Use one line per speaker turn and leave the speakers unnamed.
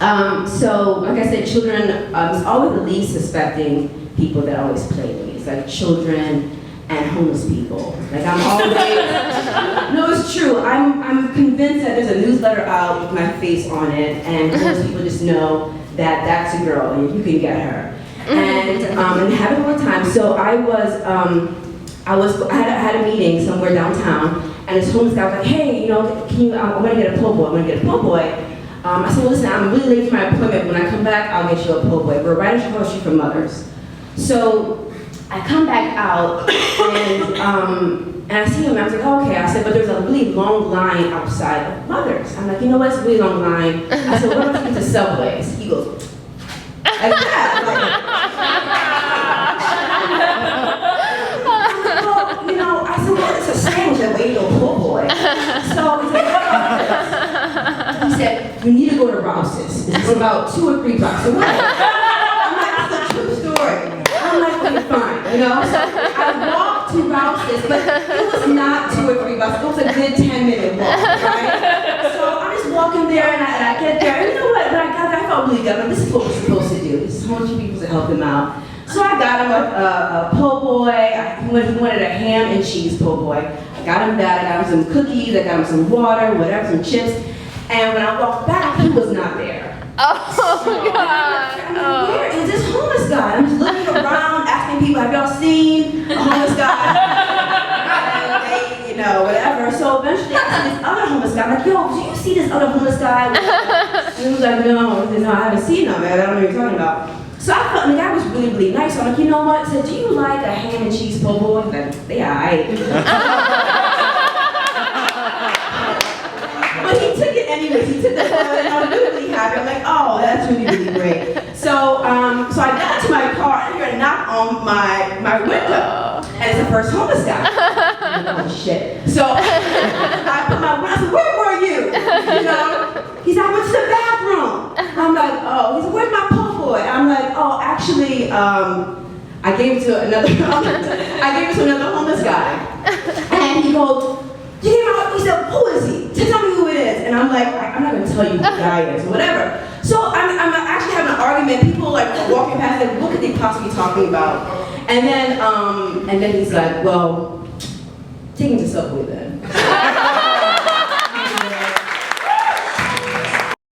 So, like I said, children, it's always the least suspecting people that always play me. It's like children and homeless people. Like I'm always, no, it's true. I'm convinced that there's a newsletter out with my face on it, and most people just know that that's a girl and you can get her. And have it all the time. So I had a meeting somewhere downtown, and this homeless guy was like, hey, you know, can you, I'm gonna get a po' boy, I said, well, listen, I'm really late for my appointment. When I come back, I'll get you a po' boy. We're right across the street from Mother's. So I come back out, and I see him, I was like, oh, okay. I said, but there's a really long line outside of Mother's. I'm like, you know what, it's a really long line. I said, what if I get to Subways? He goes, like that. Well, you know, I said, well, it's a sandwich that way, no po' boy. So he's like, what about this? He said, you need to go to Rouse's. It's about 2 or 3 blocks away. I'm like, that's a true story. I'm like, okay, fine, you know? So I walked to Rouse's, but it was not 2 or 3 blocks. It was a good 10-minute walk, right? So I'm just walking there, and I get there, and you know what? When I got there, I felt really good. Like, this is what we're supposed to do. This is 100 people to help him out. So I got him a po' boy. He wanted a ham and cheese po' boy. I got him that. I got him some cookies. I got him some water, whatever, some chips. And when I walked back, he was not there.
Oh, God.
I'm like, where is this homeless guy? I'm just looking around, asking people, have y'all seen a homeless guy? And they, you know, whatever. So eventually I see this other homeless guy. I'm like, yo, do you see this other homeless guy? And he was like, no, I haven't seen him, man. I don't know what you're talking about. So I felt, and the guy was really, really nice. So I'm like, you know what? I said, do you like a ham and cheese po' boy? He's like, yeah, alright. But he took it anyways. He took the phone, and I was really, really happy. I'm like, oh, that's really, really great. So I got to my car, and I heard a knock on my window, and it's the first homeless guy. Oh shit! So I put my window. I said, where were you? You know? He said, I went to the bathroom. I'm like, oh. He said, where's my po' boy? I'm like, oh, actually, I gave it to another homeless guy, and he goes. He said, who is he? Tell me who it is. And I'm like, I'm not going to tell you who the guy is, or whatever. So I'm actually having an argument. People like walking past, like, what could they possibly be talking about? And then he's like, well, take him to Subway then.